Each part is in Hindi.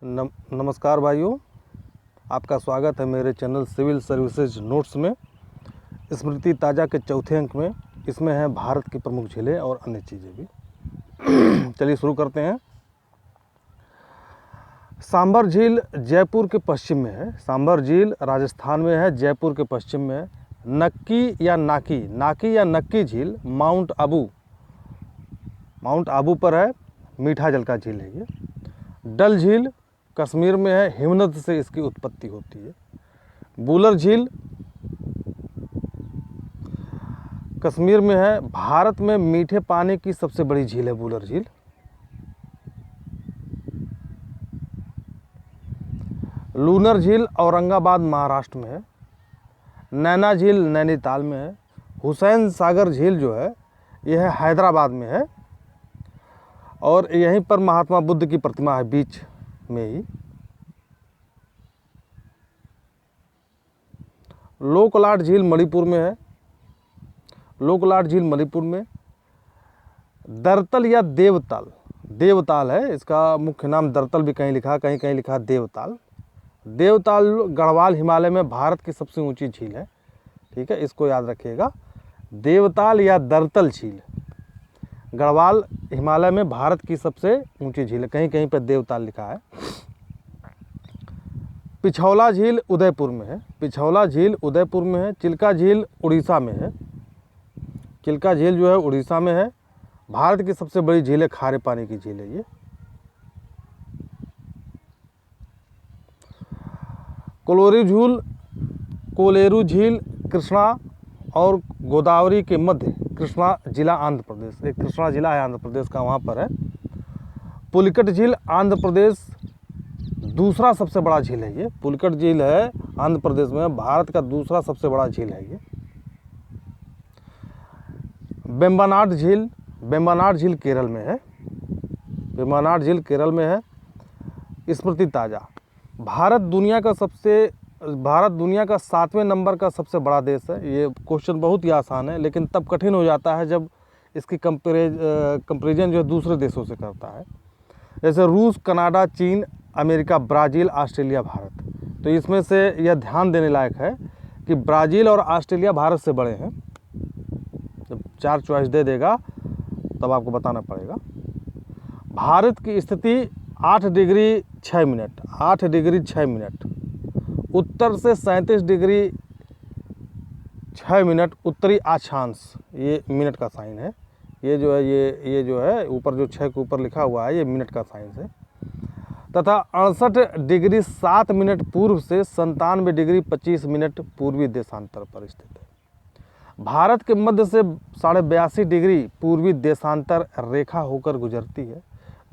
नमस्कार भाइयों, आपका स्वागत है मेरे चैनल सिविल सर्विसेज नोट्स में। स्मृति ताज़ा के चौथे अंक में इसमें है भारत की प्रमुख झीलें और अन्य चीज़ें भी। चलिए शुरू करते हैं। सांबर झील जयपुर के पश्चिम में है। सांबर झील राजस्थान में है, जयपुर के पश्चिम में है। नक्की या नक्की झील माउंट आबू पर है, मीठा जल का झील है ये। डल झील कश्मीर में है, हिमनद से इसकी उत्पत्ति होती है। बूलर झील कश्मीर में है, भारत में मीठे पानी की सबसे बड़ी झील है बूलर झील। लूनर झील औरंगाबाद महाराष्ट्र में है। नैना झील नैनीताल में है। हुसैन सागर झील जो है यह है हैदराबाद में है और यहीं पर महात्मा बुद्ध की प्रतिमा है बीच में ही। लोकलाट झील मणिपुर में है। लोकलाट झील मणिपुर में। दरतल या देवताल है, इसका मुख्य नाम दरतल भी कहीं लिखा, कहीं कहीं लिखा देवताल। देवताल गढ़वाल हिमालय में भारत की सबसे ऊंची झील है, ठीक है, इसको याद रखिएगा। देवताल या दरतल झील गढ़वाल हिमालय में भारत की सबसे ऊंची झील है, कहीं कहीं पर देवताल लिखा है। पिछौला झील उदयपुर में है। पिछौला झील उदयपुर में है। चिल्का झील उड़ीसा में है। चिल्का झील जो है उड़ीसा में है। भारत की सबसे बड़ी झील है, खारे पानी की झील है ये। कोलेरू झील कृष्णा और गोदावरी के मध्य, कृष्णा जिला आंध्र प्रदेश, एक कृष्णा जिला है आंध्र प्रदेश का, वहाँ पर है। पुलिकट झील आंध्र प्रदेश दूसरा सबसे बड़ा झील है ये। पुलिकट झील है आंध्र प्रदेश में, भारत का दूसरा सबसे बड़ा झील है ये। वेम्बनाड झील केरल में है। वेम्बनाड झील केरल में है। स्मृति ताज़ा, भारत दुनिया का 7वें नंबर का सबसे बड़ा देश है। ये क्वेश्चन बहुत ही आसान है, लेकिन तब कठिन हो जाता है जब इसकी कंपेरिजन जो है दूसरे देशों से करता है, जैसे रूस, कनाडा, चीन, अमेरिका, ब्राज़ील, ऑस्ट्रेलिया, भारत। तो इसमें से यह ध्यान देने लायक है कि ब्राज़ील और ऑस्ट्रेलिया भारत से बड़े हैं। जब 4 चॉइस दे देगा तब आपको बताना पड़ेगा। भारत की स्थिति 8 डिग्री 6 मिनट, उत्तर से 37 डिग्री 6 मिनट उत्तरी अक्षांश, ये मिनट का साइन है। ये जो है ऊपर जो 6 के ऊपर लिखा हुआ है, ये मिनट का साइन है। तथा 68 डिग्री 7 मिनट पूर्व से 97 डिग्री 25 मिनट पूर्वी देशांतर पर स्थित है। भारत के मध्य से 82.5 डिग्री पूर्वी देशांतर रेखा होकर गुजरती है,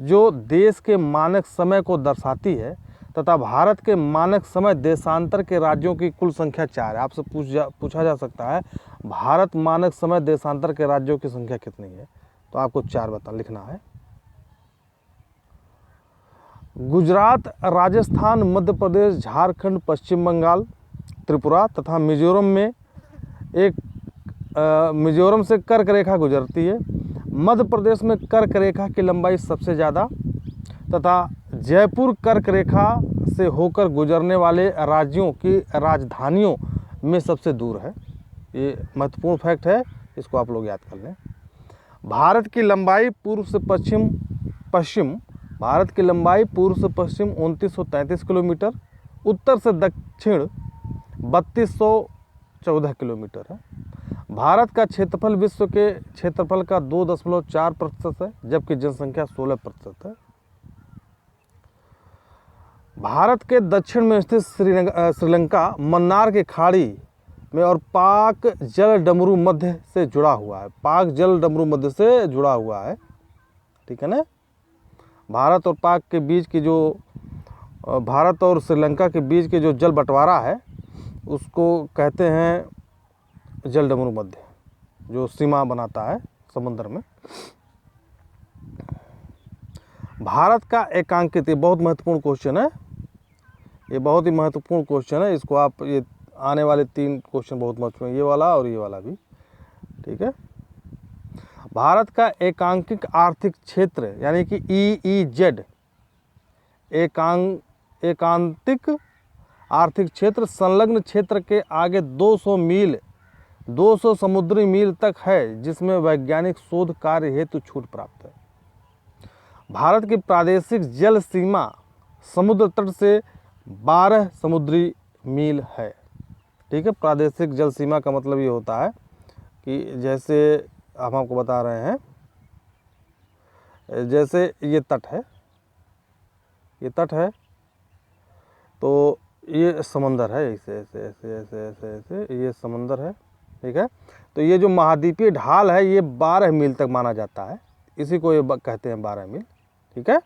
जो देश के मानक समय को दर्शाती है। तथा भारत के मानक समय देशांतर के राज्यों की कुल संख्या 4 है। आपसे पूछा जा सकता है भारत मानक समय देशांतर के राज्यों की संख्या कितनी है, तो आपको 4 लिखना है। गुजरात, राजस्थान, मध्य प्रदेश, झारखंड, पश्चिम बंगाल, त्रिपुरा तथा मिजोरम से कर्क रेखा गुजरती है। मध्य प्रदेश में कर्क रेखा की लंबाई सबसे ज़्यादा तथा जयपुर कर्क रेखा से होकर गुजरने वाले राज्यों की राजधानियों में सबसे दूर है। ये महत्वपूर्ण फैक्ट है, इसको आप लोग याद कर लें। भारत की लंबाई पूर्व से पश्चिम 2933 किलोमीटर, उत्तर से दक्षिण 3214 किलोमीटर है। भारत का क्षेत्रफल विश्व के क्षेत्रफल का 2.4% है, जबकि जनसंख्या 16% है। भारत के दक्षिण में स्थित श्रीलंका मन्नार की खाड़ी में और पाक जल डमरू मध्य से जुड़ा हुआ है। ठीक है ना। भारत और श्रीलंका के बीच के जो जल बंटवारा है उसको कहते हैं जल डमरू मध्य, जो सीमा बनाता है समुद्र में। भारत का एकांकित, ये बहुत महत्वपूर्ण क्वेश्चन है, इसको आप, ये आने वाले 3 क्वेश्चन बहुत महत्वपूर्ण, ये वाला और ये वाला भी, ठीक है। भारत का एकांकिक आर्थिक क्षेत्र यानी कि EEZ एकांतिक आर्थिक क्षेत्र संलग्न क्षेत्र के आगे 200 मील 200 समुद्री मील तक है, जिसमें वैज्ञानिक शोध कार्य हेतु छूट प्राप्त है। भारत की प्रादेशिक जल सीमा समुद्र तट से 12 समुद्री मील है। ठीक है, प्रादेशिक जल सीमा का मतलब ये होता है कि जैसे हम आपको बता रहे हैं, जैसे ये तट है, ये तट है तो ये समंदर है, ऐसे ऐसे ऐसे ऐसे ऐसे ऐसे ये समंदर है। ठीक है, तो ये जो महाद्वीपीय ढाल है ये 12 मील तक माना जाता है, इसी को ये कहते हैं 12 मील। ठीक है,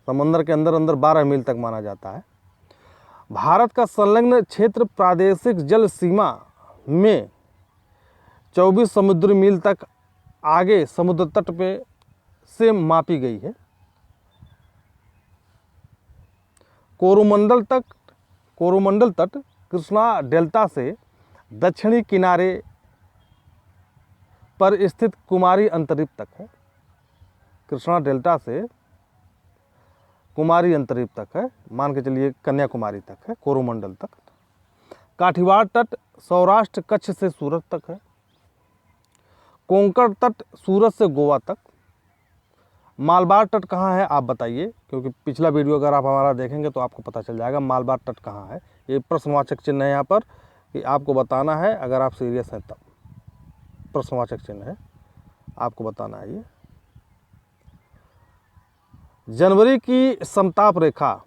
समंदर के अंदर अंदर 12 मील तक माना जाता है। भारत का संलग्न क्षेत्र प्रादेशिक जल सीमा में 24 समुद्री मील तक आगे समुद्र तट पे से मापी गई है। कोरोमंडल तट कृष्णा डेल्टा से दक्षिणी किनारे पर स्थित कुमारी अंतरीप तक है। कृष्णा डेल्टा से कुमारी अंतरीप तक है, मान के चलिए कन्याकुमारी तक है, कोरोमंडल तक। काठियावाड़ तट सौराष्ट्र कच्छ से सूरत तक है। कोंकण तट सूरत से गोवा तक। मालबार तट कहाँ है आप बताइए, क्योंकि पिछला वीडियो अगर आप हमारा देखेंगे तो आपको पता चल जाएगा मालबार तट कहाँ है। ये प्रश्नवाचक चिन्ह है यहाँ पर कि आपको बताना है, अगर आप सीरियस हैं तब प्रश्नवाचक चिन्ह है, आपको बताना है। ये जनवरी की समताप रेखा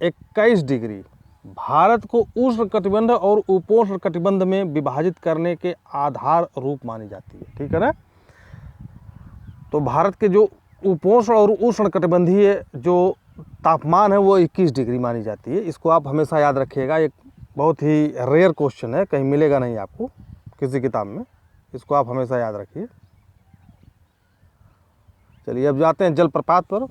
21 डिग्री भारत को उष्ण कटिबंध और उपोष्ण कटिबंध में विभाजित करने के आधार रूप मानी जाती है। ठीक है ना, तो भारत के जो उपोष्ण और उष्ण कटिबंधीय जो तापमान है वो 21 डिग्री मानी जाती है। इसको आप हमेशा याद रखिएगा, एक बहुत ही रेयर क्वेश्चन है, कहीं मिलेगा नहीं आपको किसी किताब में, इसको आप हमेशा याद रखिए। चलिए अब जाते हैं जलप्रपात पर।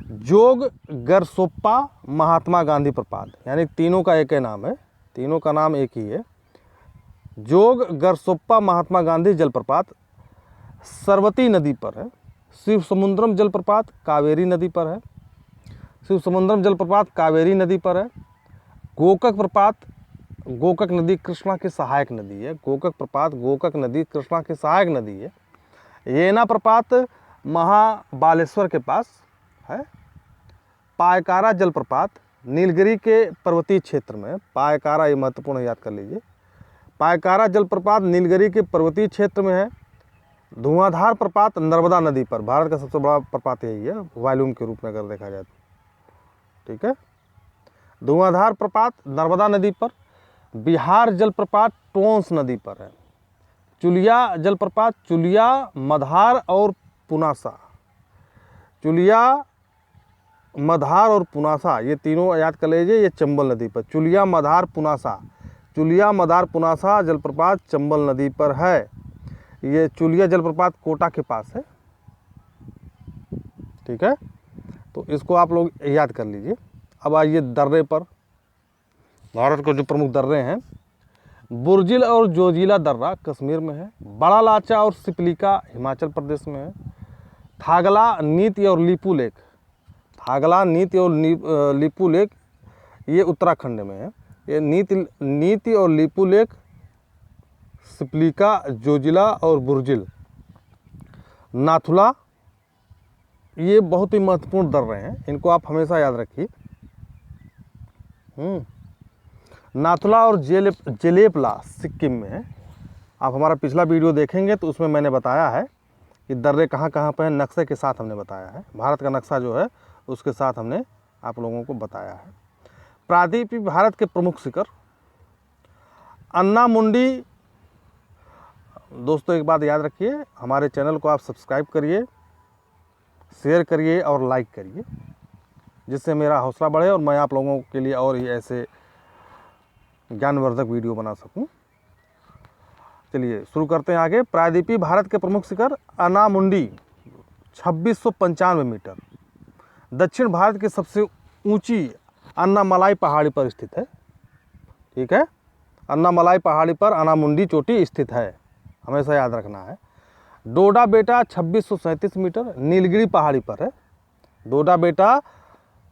जोग गरसोप्पा महात्मा गांधी प्रपात, यानी तीनों का एक ही नाम है, तीनों का नाम एक ही है। जोग गरसोप्पा महात्मा गांधी जलप्रपात सरवती नदी पर है। शिव समुद्रम जलप्रपात कावेरी नदी पर है। शिव समुद्रम जलप्रपात कावेरी नदी पर है। गोकक प्रपात, गोकक नदी कृष्णा की सहायक नदी है। गोकक प्रपात गोकक नदी कृष्णा की सहायक नदी है। येना प्रपात महाबालेश्वर के पास है। पायकारा जलप्रपात नीलगिरी के पर्वतीय क्षेत्र में, पायकारा ये महत्वपूर्ण याद कर लीजिए, पायकारा जलप्रपात नीलगिरी के पर्वतीय क्षेत्र में है। धुआंधार प्रपात नर्मदा नदी पर, भारत का सबसे बड़ा प्रपात यही है वॉल्यूम के रूप में अगर देखा जाए तो। ठीक है, धुआंधार प्रपात नर्मदा नदी पर। बिहार जलप्रपात टोंस नदी पर है। चुलिया जलप्रपात चुलिया, मधार और पुनासा, चुलिया, मधार और पुनासा ये तीनों याद कर लीजिए, ये चंबल नदी पर। चुलिया, मधार, पुनासा, चुलिया, मधार, पुनासा जलप्रपात चंबल नदी पर है। ये चुलिया जलप्रपात कोटा के पास है। ठीक है, तो इसको आप लोग याद कर लीजिए। अब आइए दर्रे पर, भारत के जो प्रमुख दर्रे हैं, बुर्जिल और जोजिला दर्रा कश्मीर में है। बड़ा लाचा और सिपलिका हिमाचल प्रदेश में है। थागला, नीति और लीपू लेक, थागला, नीति और लीपू लेक ये उत्तराखंड में है। ये नीति और लीपू लेक, सिपलिका, जोजिला और बुर्जिल, नाथुला ये बहुत ही महत्वपूर्ण दर्रे हैं, इनको आप हमेशा याद रखिए। नाथुला और जेलेपला सिक्किम में है। आप हमारा पिछला वीडियो देखेंगे तो उसमें मैंने बताया है कि दर्रे कहाँ कहाँ पर हैं, नक्शे के साथ हमने बताया है, भारत का नक्शा जो है उसके साथ हमने आप लोगों को बताया है। प्रायद्वीपीय भारत के प्रमुख शिखर, अन्ना मुंडी। दोस्तों एक बात याद रखिए, हमारे चैनल को आप सब्सक्राइब करिए, शेयर करिए और लाइक करिए, जिससे मेरा हौसला बढ़े और मैं आप लोगों के लिए और ही ऐसे ज्ञानवर्धक वीडियो बना सकूं। चलिए शुरू करते हैं आगे। प्रायद्वीपीय भारत के प्रमुख शिखर अन्नामुंडी 2695 मीटर, दक्षिण भारत की सबसे ऊंची अन्नामलाई पहाड़ी पर स्थित है। ठीक है, अन्नामलाई पहाड़ी पर अन्नामुंडी चोटी स्थित है, हमेशा याद रखना है। डोडा बेटा 2637 मीटर नीलगिरी पहाड़ी पर है। डोडा बेटा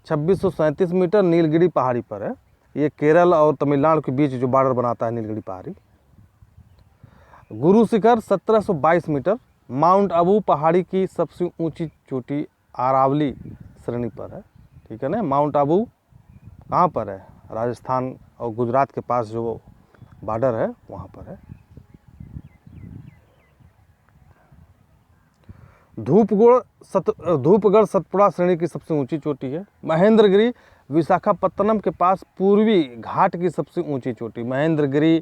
2637 मीटर नीलगिरी पहाड़ी पर है। ये केरल और तमिलनाडु के बीच जो बॉर्डर बनाता है नीलगिरी पहाड़ी। गुरु शिखर 1722 मीटर माउंट आबू पहाड़ी की सबसे ऊंची चोटी अरावली श्रेणी पर है। ठीक है ना। माउंट आबू कहाँ पर है? राजस्थान और गुजरात के पास जो बॉर्डर है वहाँ पर है। धूपगढ़ सतपुड़ा श्रेणी की सबसे ऊंची चोटी है। महेंद्रगिरी विशाखापत्तनम के पास पूर्वी घाट की सबसे ऊंची चोटी। महेंद्रगिरी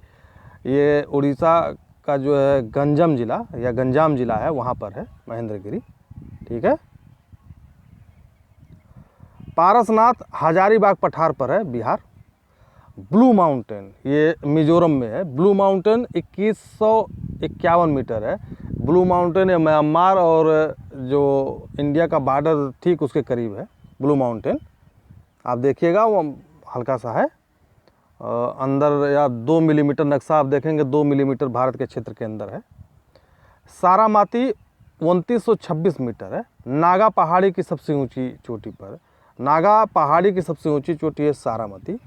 ये उड़ीसा का जो है गंजम जिला या गंजाम जिला है वहाँ पर है महेंद्रगिरी। ठीक है। पारसनाथ हजारीबाग पठार पर है बिहार। ब्लू माउंटेन ये मिजोरम में है। ब्लू माउंटेन 2151 मीटर है। ब्लू माउंटेन म्यांमार और जो इंडिया का बॉर्डर ठीक उसके करीब है ब्लू माउंटेन। आप देखिएगा वो हल्का सा है अंदर या 2 मिलीमीटर नक्शा आप देखेंगे 2 मिलीमीटर भारत के क्षेत्र के अंदर है। सारामाती 2926 मीटर है। नागा पहाड़ी की सबसे ऊंची चोटी पर। नागा पहाड़ी की सबसे ऊंची चोटी है सारामती।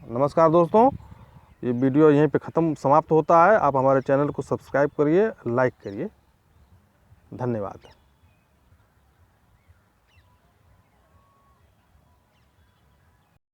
नमस्कार दोस्तों, ये वीडियो यहीं पे समाप्त होता है। आप हमारे चैनल को सब्सक्राइब करिए, लाइक करिए। धन्यवाद।